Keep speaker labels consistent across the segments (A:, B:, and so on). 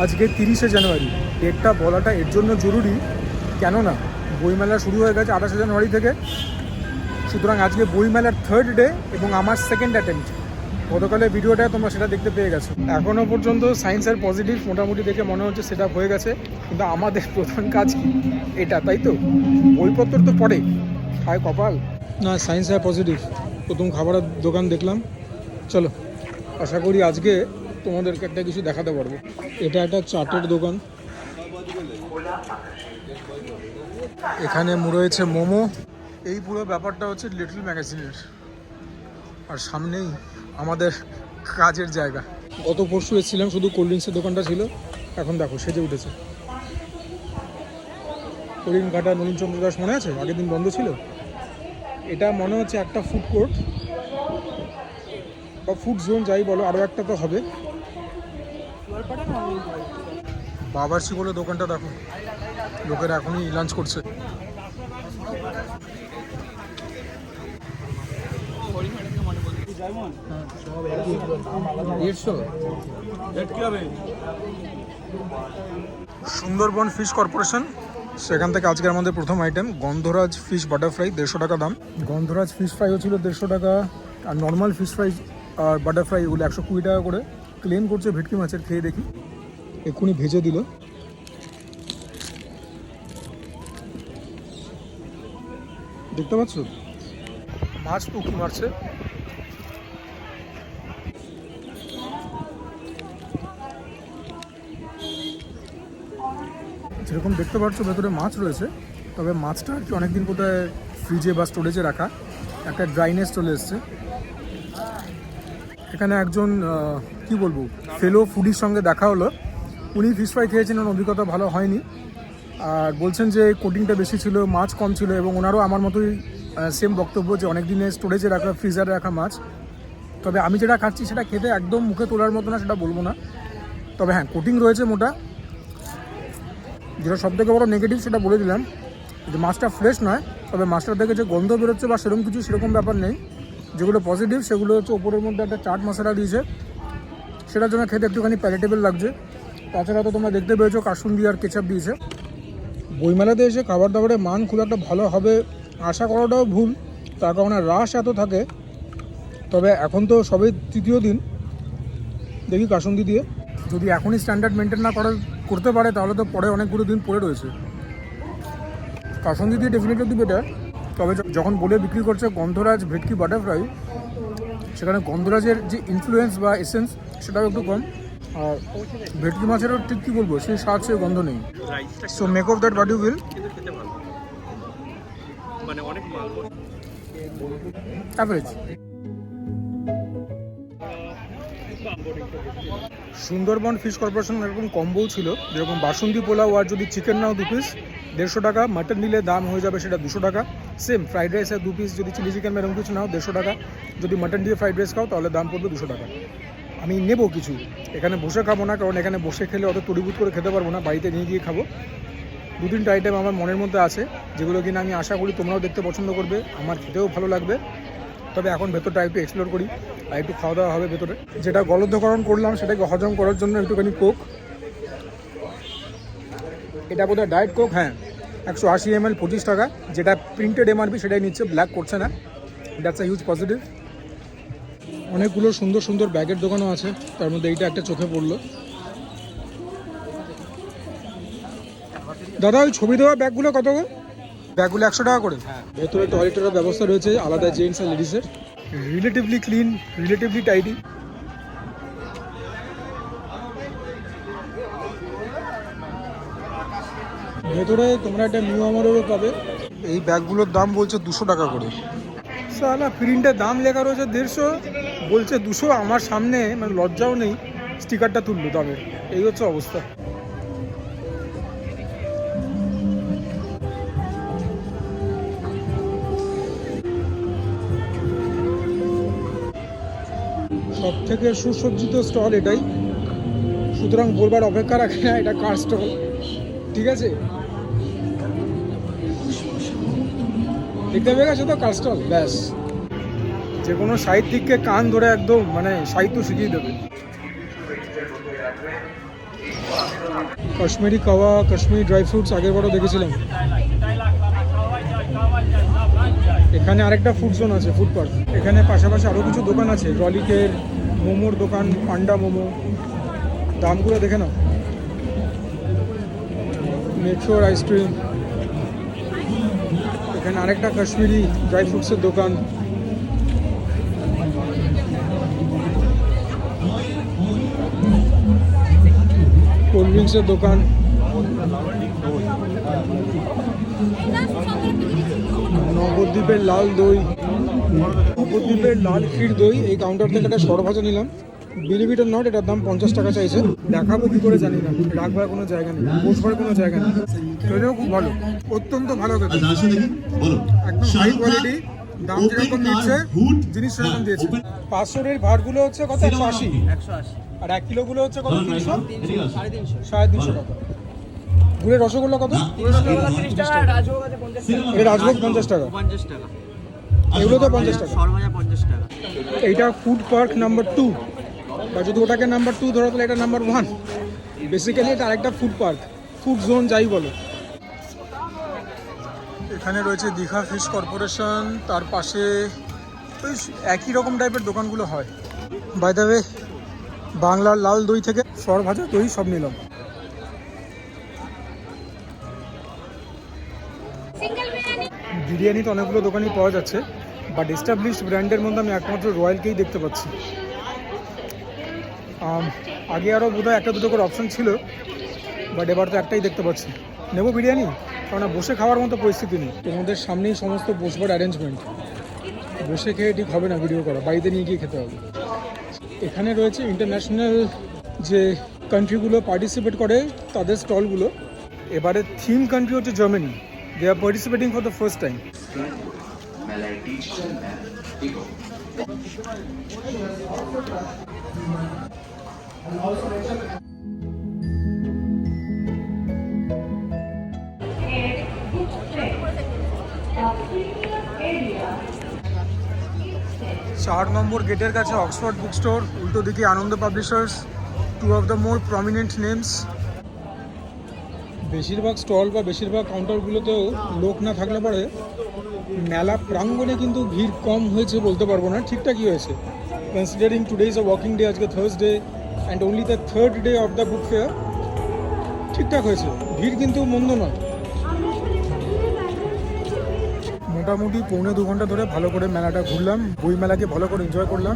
A: আজকে 30শে জানুয়ারি। ডেটটা বলাটা এর জন্য জরুরি, কেননা বইমেলা শুরু হয়ে গেছে 28শে জানুয়ারি থেকে। সুতরাং আজকে বইমেলার 3rd ডে এবং আমার 2nd অ্যাটেম্পট। গতকালের ভিডিওটা তোমরা সেটা দেখতে পেয়ে গেছো। এখনও পর্যন্ত সায়েন্সের পজিটিভ মোটামুটি দেখে মনে হচ্ছে সেটা হয়ে গেছে, কিন্তু আমাদের প্রধান কাজ কি এটা, তাই তো? বইপত্র তো পড়ে, হায় কপাল। না, সায়েন্স আর পজিটিভ। প্রথম খাবারের দোকান দেখলাম, চলো আশা করি আজকে তোমাদেরকে একটা কিছু দেখাতে পারবো। এটা একটা চাটের দোকান, এখানে রয়েছে মোমো। এই পুরো ব্যাপারটা হচ্ছে লিটল ম্যাগাজিনের, আর সামনেই আমাদের কাজের জায়গা। গত পরশু এসেছিলাম, শুধু কোল্ড ড্রিঙ্কসের দোকানটা ছিল, এখন দেখো সেজে উঠেছে। হরিণঘাটা নলিনচন্দ্র দাস মনে আছে, আগের দিন বন্ধ ছিল। এটা মনে হচ্ছে একটা ফুড কোর্ট বা ফুড জোন যাই বলো, আরও একটা তো হবে। বাবার্চি বলে দোকানটা দেখো, লোকেরা এখনই লাঞ্চ করছে। সুন্দরবন ফিশ কর্পোরেশন, সেখান থেকে আজকে আমাদের প্রথম আইটেম গন্ধরাজ ফিশ বাটার ফ্রাই, 150 টাকা দাম। গন্ধরাজ ফিশ ফ্রাইও ছিল 150 টাকা, আর নর্মাল ফিশ ফ্রাই আর বাটার ফ্রাই এগুলো 120 টাকা করে। ক্লেম করছে ভেটকি মাছের, খেয়ে দেখি। এক্ষুনি ভেজে দিল, দেখতে পাচ্ছ মাছ তো উঁকি মারছে। যেরকম দেখতে পাচ্ছ ভেতরে মাছ রয়েছে, তবে মাছটা আর কি অনেকদিন কোথায় ফ্রিজে বা স্টোরেজে রাখা, একটা ড্রাইনেস চলে এসছে। এখানে একজন কি বলবো ফেলো ফুডির সঙ্গে দেখা হলো, উনি ফিশ ফ্রাই খেয়েছেন, অভিজ্ঞতা ভালো হয়নি, আর বলছেন যে কোটিংটা বেশি ছিল, মাছ কম ছিল, এবং ওনারও আমার মতোই সেম বক্তব্য যে অনেক দিনে স্টোরেজে রাখা, ফ্রিজারে রাখা মাছ। তবে আমি যেটা খাচ্ছি সেটা খেতে একদম মুখে তোলার মতো না, সেটা বলবো না, তবে হ্যাঁ কোটিং রয়েছে মোটা। যেটা সবথেকে বড় নেগেটিভ সেটা বলে দিলাম, যে মাছটা ফ্রেশ নয়, তবে মাছটার থেকে যে গন্ধ বেরোচ্ছে বা সেরকম কিছু সেরকম ব্যাপার নেই। যেগুলো পজিটিভ সেগুলো হচ্ছে ওপরের মধ্যে একটা চাট মশলা দিয়েছে, সেটার জন্য খেতে একটুখানি প্যালেটেবল লাগছে। তাছাড়া তো তোমরা দেখতে পেয়েছো কাসুন্দি আর কেচাপ দিয়েছে। বইমেলাতে এসে খাবার দাবারের মান খুব একটা ভালো হবে আশা করাটাও ভুল, তার কারণে রাশ এত থাকে। তবে এখন তো সবে 3য় দিন, দেখি কাসুন্দি দিয়ে যদি এখনই স্ট্যান্ডার্ড মেনটেন না করতে পারে, তাহলে তো পরে অনেকগুলো দিন পড়ে রয়েছে। কাসুন্দি দিয়ে ডেফিনেটলি বেটার। তবে যখন বলে বিক্রি করছে গন্ধরাজ ভেটকি বাটার ফ্রাই, সেখানে গন্ধরাজের যে ইনফ্লুয়েন্স বা এসেন্স সেটাও একটু কম, আর ভেটকি মাছেরও ঠিক কী বলবো, সেই স্বাদ সেই গন্ধ নেই। So make of that what you will. Average. Sundarban fish corporation এরকম কম্বো ছিল, যেরকম বাসন্তী পোলাও আর যদি চিকেন নাও 2 পিস 150 টাকা, মাটন নিলে দাম হয়ে যাবে সেটা 200 টাকা। সেম ফ্রাইড রাইস আর 2 পিস যদি চিলি চিকেন এরকম কিছু নাও 150 টাকা, যদি মাটন দিয়ে ফ্রাইড রাইস খাও তাহলে দাম পড়বে 200 টাকা। আমি নেবো কিছু, এখানে বসে খাবো না, কারণ এখানে বসে খেলে অত তড়িবুত করে খেতে পারবো না, বাড়িতে নিয়ে গিয়ে খাবো। 2-3টা আইটেম আমার মনের মধ্যে আছে, যেগুলো কিনা আমি আশা করি তোমরাও দেখতে পছন্দ করবে, আমার খেতেও ভালো লাগবে। তবে এখন ভেতরটা একটু এক্সপ্লোর করি, আর একটু খাওয়া দাওয়া হবে ভেতরে। যেটা গলদকরণ করলাম সেটাকে হজম করার জন্য একটুখানি কোক, এটা বোধহয় ডায়েট কোক, হ্যাঁ 180 ml 25 টাকা, যেটা প্রিন্টেড এমআরপি সেটাই নিচ্ছে, ব্ল্যাক করছে না, দ্যাটস আ হিউজ পজিটিভ। অনেকগুলো সুন্দর সুন্দর ব্যাগের দোকানও আছে, তার মধ্যে এইটা একটা চোখে পড়লো। দাদা ওই ছবি দেওয়া ব্যাগগুলো কত গো? ব্যাগগুলো 100 টাকা করে। ভেতরে টয়লেটের ব্যবস্থা রয়েছে আলাদা, জেন্টস আর লেডিসের। Relatively clean, relatively tidy. ভেতরে তোমরা একটা নিউ আমারও পাবে। এই ব্যাগগুলোর দাম বলছে 200 টাকা করে। সালা প্রিন্টের দাম লেখা রয়েছে 150, বলছে 200। আমার সামনে মানে লজ্জাও নেই, স্টিকারটা তুললো দামের। এই হচ্ছে অবস্থা। সব থেকে সুসজ্জিত স্টল এটাই, সুতরাং বলবার অপেক্ষা রাখে না এটা কার স্টল, ঠিক আছে? দেখতে পেয়ে গেছো তো কার স্টল, ব্যাস। যে কোনো সাহিত্যিককে কান ধরে একদম মানে সাহিত্য শিখিয়ে দেবে। কাশ্মীরি কাওয়া, কাশ্মীরি ড্রাই ফ্রুটস আগের বারও দেখেছিলাম। এখানে আরেকটা ফুড জোন আছে, ফুড পার্ক। এখানে পাশাপাশি আরও কিছু দোকান আছে, রলিকের, মোমোর দোকান, পান্ডা মোমো। দামগুলো দেখে নাও। মেট্রোর আইসক্রিম। এখানে আরেকটা কাশ্মীরি ড্রাই ফ্রুটসের দোকান। কোল্ড ড্রিঙ্কসের দোকান। নবদ্বীপের লাল দই, নবদ্বীপের লাল ক্ষীর দই। এই কাউন্টার থেকে একটা সরভাজা নিলাম। বিলিভ ইট অর নট, এটার দাম 50 টাকা চাইছে। দেখাবো কি করে জানি না, রাখবার কোনো জায়গা নেই, বসবার কোনো জায়গা নেই। খেতেও খুব ভালো, অত্যন্ত ভালো খেতে, একদম হাই কোয়ালিটি। দাম যেরকম নিচ্ছে জিনিস সেরকম দিয়েছে। 500 এর ভাতগুলো হচ্ছে কত? 180। আর 1 কিলোগুলো হচ্ছে কত? 300, 350 টাকা। গুড়ের রসগোল্লা কত? এটা রাজভোগ 50 টাকা, এগুলো তো 50 টাকা। এইটা ফুড পার্ক নাম্বার 2, বা যদি ওটাকে নাম্বার 2 ধরো তাহলে এটা নাম্বার 1। বেসিক্যালি এটা আরেকটা ফুড পার্ক, ফুড জোন যাই বলো। এখানে রয়েছে দীঘা ফিশ কর্পোরেশন, তার পাশে ওই একই রকম টাইপের দোকানগুলো হয়। বাই দ্য ওয়ে, বাংলার লাল দই থেকে সর ভাজা দই সব নিলাম। বিরিয়ানি তো অনেকগুলো দোকানই পাওয়া যাচ্ছে, বাট এস্টাবলিশড ব্র্যান্ডের মধ্যে আমি একমাত্র রয়্যালকেই দেখতে পাচ্ছি। আগে আরও বোধহয় একটা দুটো করে অপশন ছিল, বাট এবার তো একটাই দেখতে পাচ্ছি। নেবো বিরিয়ানি, কারণ বসে খাওয়ার মতো পরিস্থিতি নেই। তোমাদের সামনেই সমস্ত বসবার অ্যারেঞ্জমেন্ট, বসে খেয়ে ঠিক হবে না ভিডিও করা, বাড়িতে নিয়ে গিয়ে খেতে হবে। এখানে রয়েছে ইন্টারন্যাশনাল যে কান্ট্রিগুলো পার্টিসিপেট করে তাদের স্টলগুলো। এবারে থিম কান্ট্রি হচ্ছে Germany. They are participating for the first time. চার নম্বর গেটের কাছে অক্সফোর্ড বুক স্টোর, উল্টো দিকে Ananda publishers, 2 of the more prominent names. বেশিরভাগ স্টল বা বেশিরভাগ কাউন্টারগুলোতেও লোক না থাকলে পরে মেলা প্রাঙ্গণে কিন্তু ভিড় কম হয়েছে বলতে পারবো না, ঠিকঠাকই হয়েছে। Considering today is a working day, আজকে Thursday and only the third day of the book fair, ঠিকঠাক হয়েছে। ভিড় কিন্তু মন্দ নয়। মোটামুটি 1.25 ঘন্টা ধরে ভালো করে মেলাটা ঘুরলাম, বই মেলাকে ভালো করে এনজয় করলাম।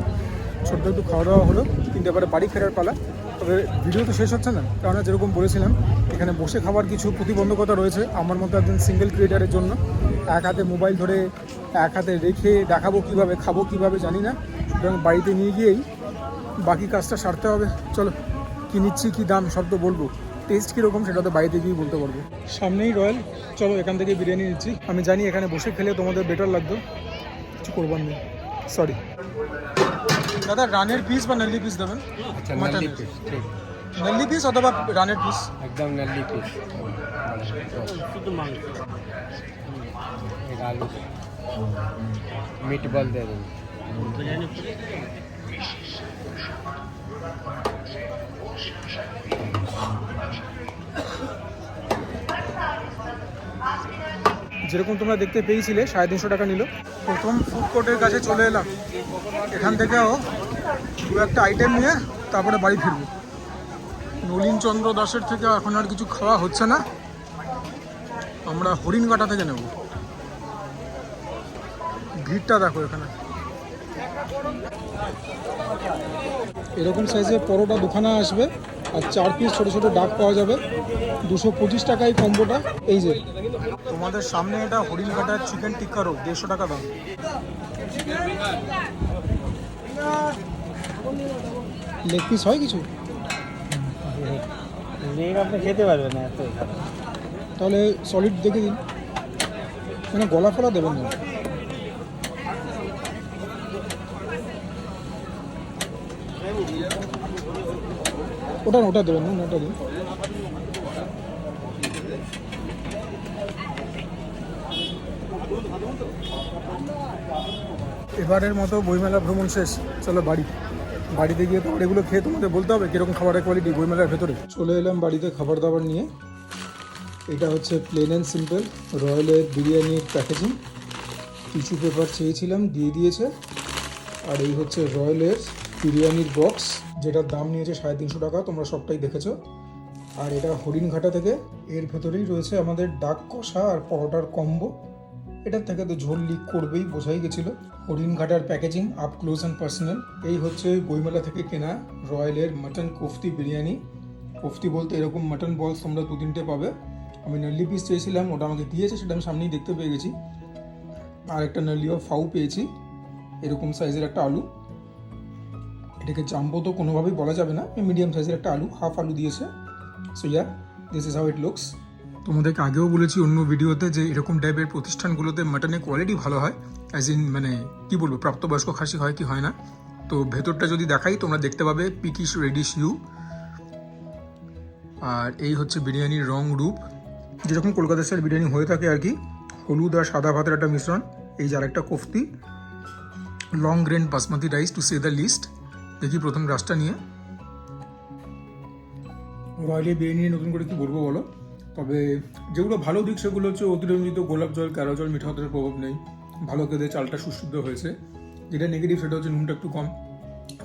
A: ছোট্ট একটু খাওয়া দাওয়া হলো, কিন্তু এবারে বাড়ি ফেরার পালা। তবে ভিডিও তো শেষ হচ্ছে না, কারণ যেরকম বলেছিলাম এখানে বসে খাওয়ার কিছু প্রতিবন্ধকতা রয়েছে আমার মতো একজন সিঙ্গেল ক্রিয়েটারের জন্য। এক হাতে মোবাইল ধরে এক হাতে রেখে দেখাবো কীভাবে, খাবো কীভাবে জানি না, এবং বাড়িতে নিয়ে গিয়েই বাকি কাজটা সারতে হবে। চলো, কী নিচ্ছি, কী দাম সব তো বলবো, টেস্ট কীরকম সেটা তো বাড়িতে গিয়েই বলতে পারবো। সামনেই রয়্যাল, চলো এখান থেকে বিরিয়ানি নিচ্ছি। আমি জানি এখানে বসে খেলে তোমাদের বেটার লাগতো, কিছু করবার নেই, সরি। দাদা রানের পিস বা নল্লি পিস দেবেন?
B: আচ্ছা, নল্লি পিস, ঠিক।
A: নল্লি পিস অথবা রানের পিস?
B: একদম নল্লি পিস। শুধু মাংস, আলু, মিট বল দিয়ে দেবেন।
A: যেরকম তোমরা দেখতে পেয়েছিলে 350 টাকা নিল। প্রথম ফুড কোর্টের কাছে চলে এলাম, এখান থেকেও দু একটা আইটেম নিয়ে তারপরে বাড়ি ফিরবো। নলিন চন্দ্র দাসের থেকে এখন আর কিছু খাওয়া হচ্ছে না, আমরা হরিণঘাটা থেকে নেব। ভিড়টা দেখো এখানে। এরকম সাইজের পরোটা দুখানা আসবে, আর 4 পিস ছোটো ছোটো ডাক পাওয়া যাবে। 225 টাকায় কম্বোটা। এই যে তোমাদের সামনে এটা হরিণঘাটার চিকেন টিক্কা রোল, 150 টাকা দাম। লেগ পিস হয় কিছু?
B: আপনি খেতে পারবেন না এত,
A: তাহলে সলিড দেখে দিন, মানে গলা ফলা দেবেন না। ওটা দেবেন না, ওটা দিন। এবারের মতো বইমেলা ভ্রমণ শেষ, চলো বাড়ি। বাড়িতে গিয়ে তো আবার এগুলো খেয়ে তোমাদের বলতে হবে কীরকম খাবারের কোয়ালিটি বইমেলার ভেতরে। চলে এলাম বাড়িতে খাবার দাবার নিয়ে। এটা হচ্ছে প্লেন অ্যান্ড সিম্পল রয়্যালের বিরিয়ানির প্যাকেজিং। টিস্যু পেপার চেয়েছিলাম, দিয়ে দিয়েছে। আর এই হচ্ছে রয়্যালের বিরিয়ানির বক্স, যেটার দাম নিয়েছে 350 টাকা, তোমরা সবটাই দেখেছো। আর এটা হরিণঘাটা থেকে। এর ভেতরেই রয়েছে আমাদের ডাক কষা আর পরোটার কম্বো। এটার থেকে তো ঝোল লিক করবেই, বোঝাই গেছিলো। হরিণঘাটার packaging up close and personal. এই হচ্ছে বইমেলা থেকে কেনা রয়্যালের মাটন কোফতি বিরিয়ানি। কোফতি বলতে এরকম মাটন বলস তোমরা 2-3টে পাবে। আমি নার্লি পিস চেয়েছিলাম, ওটা আমাকে দিয়েছে, সেটা আমি সামনেই দেখতে পেয়ে গেছি। আর একটা নার্লিও ফাউ পেয়েছি, এরকম সাইজের একটা আলু। এটাকে জাম্বো তো কোনোভাবেই বলা যাবে না, মিডিয়াম সাইজের একটা আলু, হাফ আলু দিয়েছে। So yeah, this is how it looks. তোমাদেরকে আগেও বলেছি অন্য ভিডিওতে যে এরকম টাইপের প্রতিষ্ঠানগুলোতে মাটনের কোয়ালিটি ভালো হয়, অ্যাজ ইন মানে কী বলবো, প্রাপ্তবয়স্ক খাসি হয় কি হয় না। তো ভেতরটা যদি দেখাই তোমরা দেখতে পাবে পিকিশ রেডিশ ইউ। আর এই হচ্ছে বিরিয়ানির রং রূপ, যেরকম কলকাতা স্টাইল বিরিয়ানি হয়ে থাকে আর কি। হলুদ আর সাদা ভাতের একটা মিশ্রণ। এই যার একটা কোফতি, long grain basmati rice to say the least. দেখি প্রথম গ্রাসটা নিয়ে। রয়্যালি বিরিয়ানি নতুন করে কি বলবো বলো, তবে যেগুলো ভালো দিক সেগুলো হচ্ছে অতিরঞ্জিত গোলাপ জল, ক্যারো জল, মিঠা ভাতের প্রভাব নেই, ভালো খেতে চালটা সুশুদ্ধ হয়েছে। যেটা নেগেটিভ সেটা হচ্ছে নুনটা একটু কম।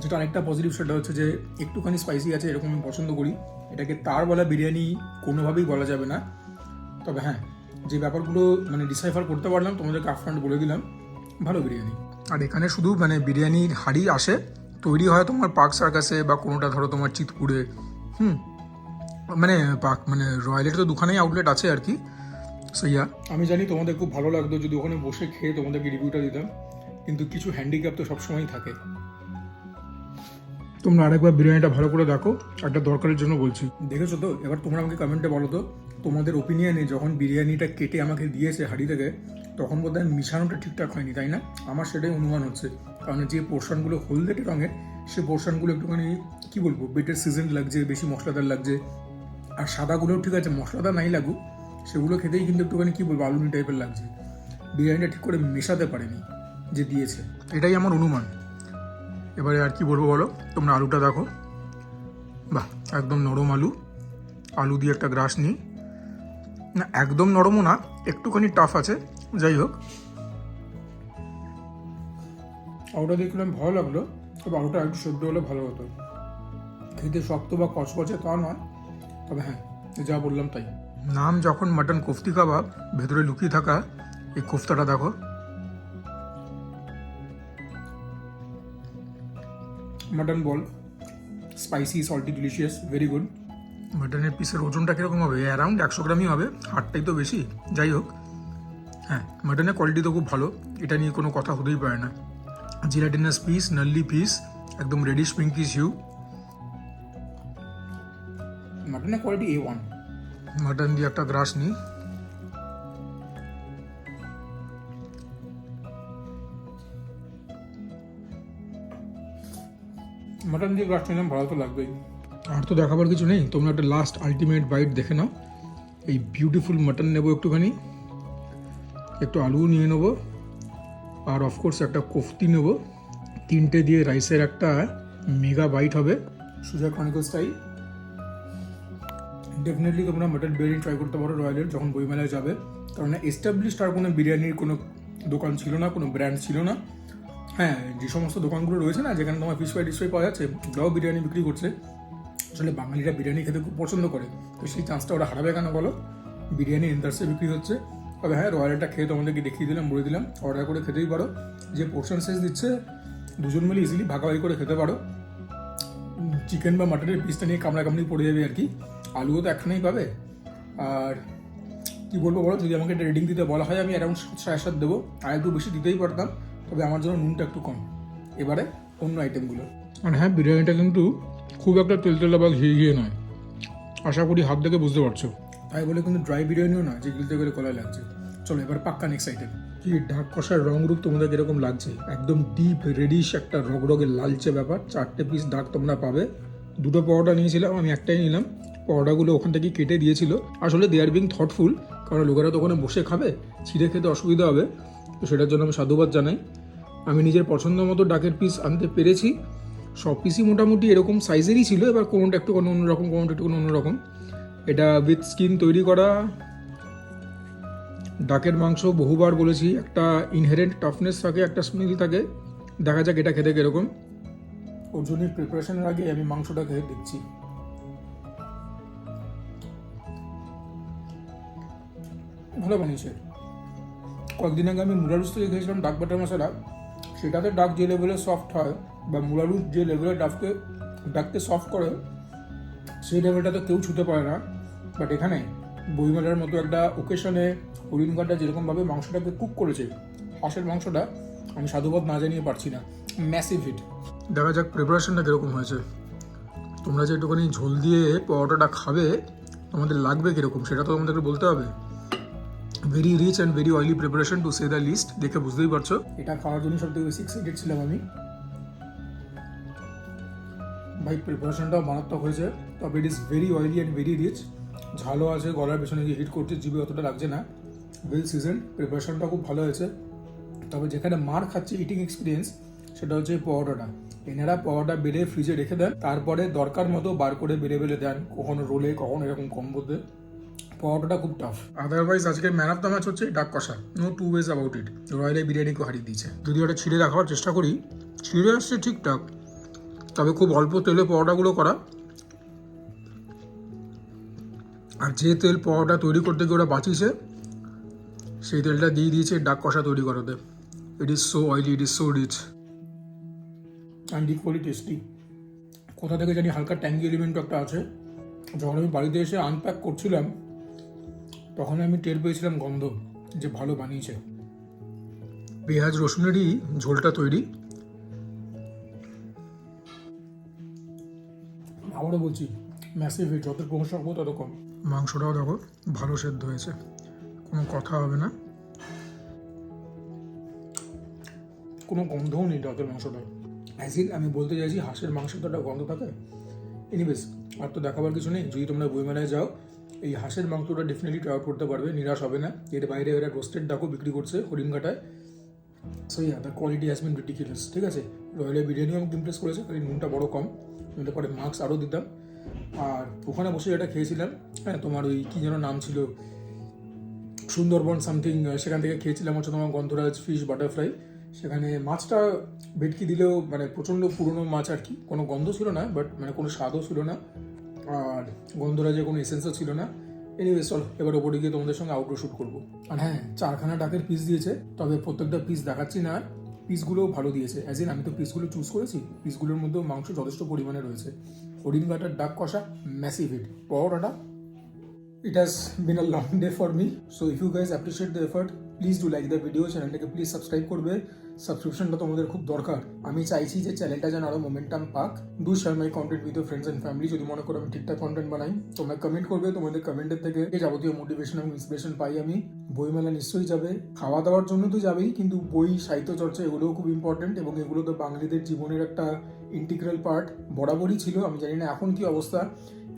A: যেটা আরেকটা পজিটিভ সেটা হচ্ছে যে একটুখানি স্পাইসি আছে, এরকম আমি পছন্দ করি। এটাকে তার বলা বিরিয়ানি কোনোভাবেই বলা যাবে না। তবে হ্যাঁ, যে ব্যাপারগুলো মানে ডিসাইফার করতে পারলাম তোমাদেরকে আপফ্রন্ট বলে দিলাম, ভালো বিরিয়ানি। আর এখানে শুধু মানে বিরিয়ানির হাঁড়ি আসে, তৈরি হয় তোমার পার্ক সার্কাসে বা কোনোটা ধরো তোমার চিতপুরে। মানে পার্ক মানে রয়্যালের তো দুখানেই আউটলেট আছে আর কি। সো ইয়া, আমি জানি তোমাদের খুব ভালো লাগতো যদি ওখানে বসে খেয়ে তোমাদেরকে রিভিউটা দিতাম, কিন্তু কিছু হ্যান্ডিক্যাপ তো সবসময়ই থাকে। তোমরা আরেকবার বিরিয়ানিটা ভালো করে দেখো, একটা দরকারের জন্য বলছি। দেখেছো তো? এবার তোমরা আমাকে কমেন্টে বলো তো তোমাদের ওপিনিয়নে যখন বিরিয়ানিটা কেটে আমাকে দিয়েছে হাঁড়ি থেকে, তখন বোধহয় মিশানোটা ঠিকঠাক হয়নি, তাই না? আমার সেটাই অনুমান হচ্ছে, কারণ যে পোর্শনগুলো হলদেটে রঙের, সে পোর্শনগুলো একটুখানি কী বলবো, বেটার সিজন লাগছে, বেশি মশলাদার লাগছে। আর সাদাগুলোও ঠিক আছে, মশলাদার নাই লাগুক, সেগুলো খেতেই কিন্তু একটুখানি কী বলবো, আলুনি টাইপের লাগছে। বিরিয়ানিটা ঠিক করে মেশাতে পারেনি যে দিয়েছে, এটাই আমার অনুমান। এবারে আর কি বলবো বলো, তোমরা আলুটা দেখো, বাহ একদম নরম আলু। আলু দিয়ে একটা গ্রাস নিই। না একদম নরমও না, একটুখানি টাফ আছে, যাই হোক। আলুটা দেখলাম ভালো লাগলো, তবে আলুটা একটু সেদ্ধ হলে ভালো হতো। খেতে শক্ত বা কচকচে তা নয়, তবে হ্যাঁ যা বললাম তাই। নাম যখন মাটন কোফতি কাবাব, ভেতরে লুকিয়ে থাকা এই কোফতাটা দেখো। Mutton ball, spicy, salty, delicious, very good. মাটনের পিসের ওজনটা কীরকম হবে? অ্যারাউন্ড 100 গ্রামই হবে, হাটটাই তো বেশি, যাই হোক। হ্যাঁ, মাটনের কোয়ালিটি তো খুব ভালো, এটা নিয়ে কোনো কথা হতেই পারে না। জিলাটিনাস পিস, নাল্লি পিস, একদম রেডিশ পিঙ্কিশ হিউ। মাটনের কোয়ালিটি A1। মাটন দিয়ে একটা গ্রাস নিই। মাটন দিয়ে গ্রাস নিলাম, ভালো তো লাগবেই। আর তো দেখাবার কিছু নেই, তোমরা একটা লাস্ট আলটিমেট বাইট দেখে নাও। এই বিউটিফুল মাটন নেবো একটুখানি, একটু আলুও নিয়ে নেবো, আর অফকোর্স একটা কোফতি নেবো। 3টে দিয়ে রাইসের একটা মেগা বাইট হবে, সুজা ক্রনিকল স্টাইল। ডেফিনেটলি তোমরা মাটন বিরিয়ানি ট্রাই করতে পারো রয়্যালের যখন বইমেলায় যাবে, কারণ এস্টাবলিশড আর কোনো বিরিয়ানির কোনো দোকান ছিল না, কোনো ব্র্যান্ড ছিল না। হ্যাঁ, যে সমস্ত দোকানগুলো রয়েছে না, যেখানে তোমার ফিশ ফ্রাই ডিশ ফ্রাই পাওয়া যাচ্ছে, ওরাও বিরিয়ানি বিক্রি করছে। আসলে বাঙালিরা বিরিয়ানি খেতে খুব পছন্দ করে, তো সেই চান্সটা ওরা হারাবে কেন বলো? বিরিয়ানি ইন্টারেস্টে বিক্রি হচ্ছে। তবে হ্যাঁ, রয়্যালটা খেয়ে তোমাদেরকে দেখিয়ে দিলাম, বলে দিলাম, অর্ডার করে খেতেই পারো। যে পোর্শন সাইজ দিচ্ছে, দুজন মিলে ইজিলি ভাগাভাগি করে খেতে পারো। চিকেন বা মাটনের পিসটা নিয়ে কামড়াকামড়ি পড়ে যাবে আর কি। আলুও তো একখানেই পাবে। আর কী বলবো বলো, যদি আমাকে একটা রেটিং দিতে বলা হয়, আমি অ্যারাউন্ড 7.5 দেবো। আর একটু বেশি দিতেই পারতাম, তবে আমার জন্য নুনটা একটু কম। এবারে অন্য আইটেমগুলো। আর হ্যাঁ, বিরিয়ানিটা কিন্তু খুব একটা তেলতেলা বা ঘিয়ে নয়, আশা করি হাত দেখে বুঝতে পারছো। তাই বলে কিন্তু ড্রাই বিরিয়ানিও নয় যে গিলতে গেলে কলাই লাগছে। চলো এবার পাক্কা নেক্সট আইটেম। কি ঢাক কষার রং রূপ তোমাদের কিরকম লাগছে? একদম ডিপ রেডিশ একটা রগরগে লালচে ব্যাপার। 4টে পিস ডাক তোমরা পাবে। 2টো পরোটা নিয়েছিলাম, আমি একটাই নিলাম। পরোটাগুলো ওখান থেকে কেটে দিয়েছিল। আসলে দে আর বিং থটফুল, কারণ লোকেরা তো ওখানে বসে খাবে, ছিঁড়ে খেতে অসুবিধা হবে, তো সেটার জন্য আমি সাধুবাদ জানাই। আমি নিজের পছন্দ মতো ডাকের পিস আনতে পেরেছি। সব পিসই মোটামুটি এরকম সাইজেরই ছিল, এবার কোনোটা একটু অন্যরকম, কোনোটা একটু অন্যরকম। এটা উইথ স্কিন তৈরি করা ডাকের মাংস। বহুবার বলেছি, একটা ইনহেরেন্ট টাফনেস থাকে, একটা স্মেল থাকে। দেখা যাক এটা খেতে কীরকম। ওর জন্য প্রিপারেশনের আগে আমি মাংসটা খেয়ে দেখছি। ভালো বানিয়েছে। কয়েকদিন আগে আমি মুলারুস থেকে খেয়েছিলাম ডাক বাটার মশলা, সেটাতে ডাক যে লেভেলে সফট হয় বা মুলারুস যে লেভেলে ডাককে সফট করে সেই লেভেলটা তো কেউ ছুতে পারে না। বাট এখানে বইমেলার মতো একটা ওকেশনে হরিণঘাটটা যেরকমভাবে মাংসটাকে কুক করেছে, হাঁসের মাংসটা, আমি সাধুবাদ না জানিয়ে পারছি না। Massive hit. দেখা যাক প্রিপারেশনটা কীরকম হয়েছে। তোমরা যে একটুখানি ঝোল দিয়ে পরোটাটা খাবে, তোমাদের লাগবে কীরকম সেটা তো তোমাদেরকে বলতে হবে। Very rich and very oily preparation to say the least. দেখে বুঝতেই পারছো এটা খাওয়ার জন্য সব থেকে বেশি এক্সাইটেড ছিলাম আমি। ভাই প্রিপারেশনটাও মারাত্মক হয়েছে, তবে it is very oily and very rich. ঝালও আছে, গলার পেছনে গিয়ে হিট করছে, জিভে অতটা লাগছে না। ওয়েল সিজন, প্রিপারেশনটা খুব ভালো হয়েছে। তবে যেখানে মার খাচ্ছে ইটিং এক্সপিরিয়েন্স, সেটা হচ্ছে পরোটাটা। এনারা পরোটা বেলে ফ্রিজে রেখে দেন, তারপরে দরকার মতো বার করে বেলে দেন, কখনো রোলে, কখনো এরকম কম্বোতে। পরোটাটা খুব টাফ। আদারওয়াইজ আজকে ম্যান অফ দ্য ম্যাচ হচ্ছে ডাক কষা, no two ways about it. Royal বিরিয়ানিকে হারিয়ে দিয়েছে। যদি ওটা ছিঁড়ে রাখার চেষ্টা করি, ছিঁড়ে আসছে ঠিকঠাক, তবে খুব অল্প তেলে পরোটাগুলো করা। আর যে তেল পরোটা তৈরি করতে গিয়ে ওরা বাঁচিয়েছে, সেই তেলটা দিয়ে দিয়েছে ডাক কষা তৈরি করাতে। It is so oily, it is so rich and equally tasty. কোথা থেকে জানি হালকা ট্যাঙ্গি এলিমেন্ট একটা আছে। যখন আমি বাড়িতে এসে আনপ্যাক করছিলাম, তখন আমি টের পেয়েছিলাম গন্ধ, যে ভালো বানিয়েছে। পেঁয়াজ রসুনেরই ঝোলটা তৈরি। আবারও বলছি, ম্যাসিভ হিট, যত প্রশংসা করবো তত কম। মাংসটাও দেখো ভালো সেদ্ধ হয়েছে, কোনো কথা হবে না, কোনো গন্ধও নেই ডাকের মাংসটা। অ্যাজিল আমি বলতে চাইছি, হাঁসের মাংসের তো একটা গন্ধ থাকে। এনিওয়েজ, আর তো দেখাবার কিছু নেই। যদি তোমরা বইমেলায় যাও, এই হাঁসের মাংসটা ডেফিনেটলি ট্রাই করতে পারবে, নিরাশ হবে না। এর বাইরে এরা রোস্টেড ডাকও বিক্রি করছে হরিণঘাটায়। So yeah, the quality has been ridiculous. ঠিক আছে, রয়্যাল বিরিয়ানিও আমাকে ইমপ্রেস করেছে, কারণ নুনটা বড় কম, নইলে পরে মার্কস আরও দিতাম। আর ওখানে বসে যেটা খেয়েছিলাম, হ্যাঁ তোমার ওই কী যেন নাম ছিল, সুন্দরবন সামথিং, সেখান থেকে খেয়েছিলাম হচ্ছে তোমার গন্ধরাজ ফিশ বাটারফ্লাই। সেখানে মাছটা ভেটকি দিলেও মানে প্রচণ্ড পুরনো মাছ আর কি, কোনো গন্ধ ছিল না, বাট মানে কোনো স্বাদও ছিল না, আর গন্ধরাজের কোনো এসেন্সও ছিল না। এনিওয়েজ চলো এবার ওপরে গিয়ে তোমাদের সঙ্গে আউটডোর শ্যুট করবো। আর হ্যাঁ, 4খানা ডাকের পিস দিয়েছে, তবে প্রত্যেকটা পিস দেখাচ্ছি না, পিসগুলোও ভালো দিয়েছে। অ্যাজ ইন আমি তো পিসগুলো চুজ করেছি, পিসগুলোর মধ্যেও মাংস যথেষ্ট পরিমাণে রয়েছে। হরিণঘাটার ডাক কষা ম্যাসিভ হিট। পরোটাটা, it has been a long day for me, so if you guys appreciate the effort, please do like the video, চ্যানেলটাকে প্লিজ সাবস্ক্রাইব করবে। সাবস্ক্রিপশনটা তোমাদের খুব দরকার। আমি চাইছি যে চ্যানেলটা যেন আরও মোমেন্টাম পাক। Do share my content with your friends and family. যদি মনে করো আমি ঠিকঠাক কন্টেন্ট বানাই, তোমরা কমেন্ট করবে, তোমাদের কমেন্টের থেকে যাবতীয় মোটিভেশন এবং ইন্সপিরেশন পাই আমি। বইমেলা নিশ্চয়ই যাবে, খাওয়া দাওয়ার জন্য তো যাবেই, কিন্তু বই, সাহিত্য চর্চা এগুলোও খুব ইম্পর্টেন্ট, এবং এগুলো তো বাঙালিদের জীবনের একটা ইন্টিগ্রাল পার্ট বরাবরই ছিল। আমি জানি না এখন কি অবস্থা,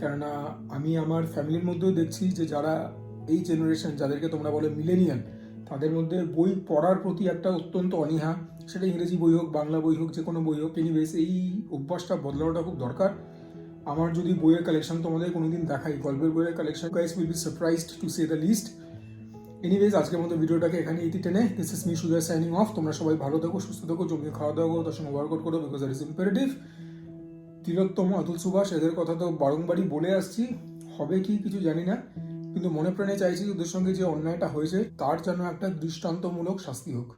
A: কেননা আমি আমার ফ্যামিলির মধ্যেও দেখছি যে যারা এই জেনারেশন, যাদেরকে তোমরা বলে মিলেনিয়াল, তাদের মধ্যে বই পড়ার প্রতি একটা অত্যন্ত অনীহা। সেটা ইংরেজি বই হোক, বাংলা বই হোক, যে কোনো বই হোক। এনিওয়েজ, এই অভ্যাসটা বদলানোটা খুব দরকার। আমার যদি বইয়ের কালেকশন তোমাদের কোনোদিন দেখাই, গল্পের বইয়ের collection, guys will be surprised to say the least. Anyways, আজকের মতো ভিডিওটাকে এখানে ইতি টেনে, this is me Sujoy signing off. তোমরা সবাই ভালো থাকো, সুস্থ থাকো, জমিয়ে খাওয়া দাওয়া করো, তার সঙ্গে ওয়ার্কআউট করো, because that is imperative. Tilottama, Atul Subhash, এদের কথা তো বারংবারই বলে আসছি, হবে কি কিছু জানি না, কিন্তু মনে প্রাণে চাইছি ওদের সঙ্গে যে অন্যায়টা হয়েছে তার যেন একটা দৃষ্টান্তমূলক শাস্তি হোক।